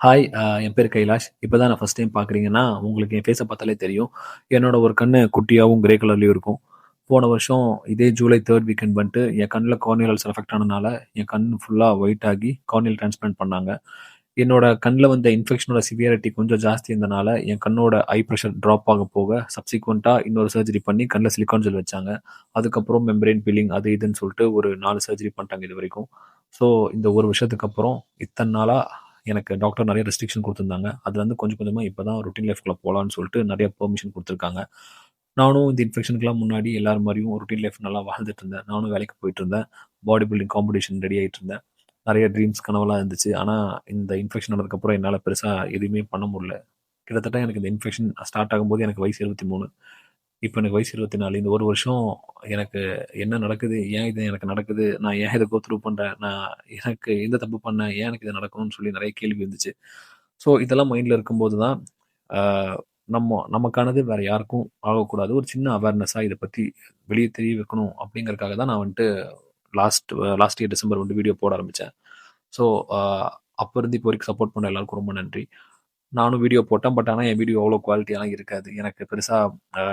Hi. என் பேரு கைலாஷ். இப்ப தான் நான் ஃபர்ஸ்ட் டைம் பார்க்குறீங்கன்னா, உங்களுக்கு என் ஃபேஸ பார்த்தாலே தெரியும். என்னோட ஒரு கண்ணு குட்டியாவும், கிரே கலர்லயும் இருக்கும். போன வருஷம் இதே ஜூலை 3 வீக்கெண்ட் வந்துட்டு, என் கண்ல கார்னியல் அல்சர் அஃபெக்ட் ஆனனால, என் கண் ஃபுல்லா ஒயிட் ஆகி, கார்னியல் டிரான்ஸ்பிளான்ட் பண்ணாங்க. என்னோட கண்ல வந்த இன்ஃபெக்ஷனோட சிவியாரிட்டி கொஞ்சம் ஜாஸ்தி இருந்தனால, என் கண்ணோட ஐ பிரஷர் ட்ராப் ஆக போக, சப்சிக்வென்ட்டா இன்னொரு சர்ஜரி பண்ணி கண்ல சிலிக்கான் ஜெல் வச்சாங்க. அதுக்கப்புறம் மெம்பரேன் பீலிங் அது இதுன்னு சொல்லிட்டு ஒரு 4 சர்ஜரி பண்ணிட்டாங்க இதுவரைக்கும். ஸோ, இந்த 1 வருஷத்துக்கு அப்புறம், இத்தன நாளா எனக்கு டாக்டர் நெறைய ரெஸ்ட்ரிக்ஷன் குடுத்துருந்தாங்க. அதுலருந்து கொஞ்சம் கொஞ்சமா இப்ப தான் ரொட்டீன் லைஃப்குள்ள போலான்னு சொல்லிட்டு நெறைய பெர்மிஷன் குடுத்துருக்காங்க. நானும் இந்த இன்ஃபெக்ஷனுக்குலாம் முன்னாடி எல்லார் மாரியும் ரொட்டீன் லைஃப் நல்லா வாழ்ந்துட்டு இருந்தேன். நானும் வேலைக்கு போயிட்டுருந்தேன். பாடி பில்டிங் காம்படிஷன் ரெடி ஆயிட்டு இருந்தேன். நெறைய ட்ரீம்ஸ் கனவெல்லாம் இருந்துச்சு. ஆனா, இந்த இன்ஃபெக்ஷன் ஆனதுக்கப்புறம் என்னால பெருசா எதுவுமே பண்ண முடியல. கிட்டத்தட்ட எனக்கு இந்த இன்ஃபெக்ஷன் ஸ்டார்ட் ஆகும்போது எனக்கு வயசு 23. இப்ப எனக்கு வயசு 24. இந்த 1 வருஷம் எனக்கு என்ன நடக்குது? ஏன் இது எனக்கு நடக்குது? நான் ஏன் இத கோ த்ரூ பண்றேன்? நான் எனக்கு எந்த தப்பு பண்ணேன்? ஏன் எனக்கு இது நடக்கணும்னு சொல்லி நெறைய கேள்வி இருந்துச்சு. ஸோ இதெல்லாம் மைண்ட்ல இருக்கும்போது தான், ஆ நமக்கானது வேற யாருக்கும் ஆகக்கூடாது. ஒரு சின்ன அவேர்னஸா இத பத்தி வெளிய தெரிய வைக்கணும் அப்படிங்கிறதுக்காக தான் நான் வந்துட்டு லாஸ்ட் லாஸ்ட் இயர் டிசம்பர் வந்து வீடியோ போட ஆரம்பிச்சேன். ஸோ அ அப்ப இருந்து இப்போ வரைக்கும் சப்போர்ட் பண்ண எல்லாருக்கும் ரொம்ப நன்றி. நானும் வீடியோ போட்டேன். பட் ஆனா என் வீடியோ அவ்வளோ குவாலிட்டியாலாம் இருக்காது. எனக்கு பெருசா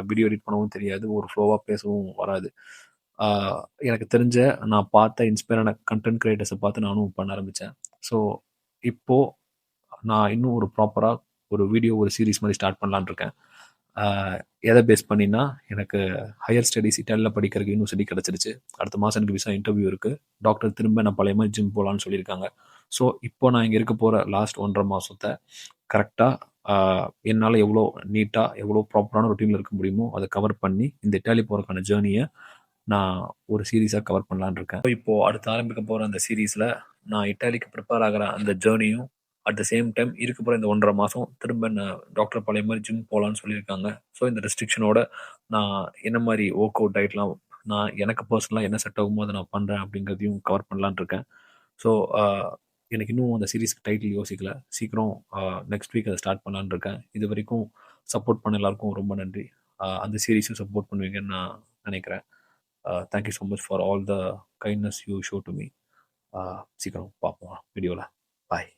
வீடியோ எடிட் பண்ணவும் தெரியாது. ஒரு ஃப்ளோவா பேசவும் வராது. ஆ எனக்கு தெரிஞ்ச நான் பார்த்த இன்ஸ்பயர் ஆன கன்டென்ட் கிரியேட்டர்ஸ பார்த்து நானும் பண்ண ஆரம்பிச்சேன். ஸோ இப்போ நான் இன்னும் ஒரு ப்ராப்பரா ஒரு வீடியோ ஒரு சீரிஸ் மாரி ஸ்டார்ட் பண்ணலான்னு இருக்கேன். ஆ எத பேஸ் பண்ணின்னா, எனக்கு ஹையர் ஸ்டடீஸ் இட்டாலில படிக்கிறதுக்கு யூனிவர்சிட்டி கிடைச்சிருச்சு. அடுத்த மாசம் எனக்கு விசா இன்டர்வியூ இருக்கு. டாக்டர் திரும்ப நான் பழைய மாரி ஜிம் போலான்னு சொல்லியிருக்காங்க. ஸோ இப்போ நான் இங்க இருக்க போற லாஸ்ட் 1 1/2 மாசத்த கரெக்ட்டா ஆ என்னால எவ்வளோ நீட்டா, எவ்வளோ ப்ராப்பரான ரொட்டீன்ல இருக்க முடியுமோ, அத கவர் பண்ணி, இந்த இட்டாலி போறதுக்கான ஜர்னிய நான் ஒரு சீரிஸா கவர் பண்ணலான்னு இருக்கேன். இப்போ அடுத்து ஆரம்பிக்க போற அந்த சீரிஸ்ல, நான் இட்டாலிக்கு பிரிப்பேர் ஆகுற அந்த ஜர்னியும், அட் த சேம் டைம் இருக்க போற இந்த 1 1/2 மாசம் திரும்ப நான் டாக்டர் பழைய மாரி ஜிம் போலான்னு சொல்லியிருக்காங்க. ஸோ இந்த ரெஸ்ட்ரிக்ஷனோட நான் என்ன மாரி வொர்க் அவுட் டயட்லாம் நான் எனக்கு பர்சனலா என்ன செட் ஆகுமோ அத நான் பண்றேன் அப்படிங்கிறதையும் கவர் பண்ணலான்னு இருக்கேன். ஸோ, அ எனக்கு இன்னும் அந்த சீரிஸ்க்கு டைட்டில் யோசிக்கல. சீக்கிரம் நெக்ஸ்ட் வீக் அத ஸ்டார்ட் பண்ணலான்னு இருக்கேன். இதுவரைக்கும் சப்போர்ட் பண்ண எல்லாருக்கும் ரொம்ப நன்றி. அந்த சீரிஸும் சப்போர்ட் பண்ணுவீங்கன்னு நான் நெனைக்கிறேன். Thank you so much for all the kindness you show to me. சீக்கிரம் பார்ப்போம் வீடியோல. பாய்.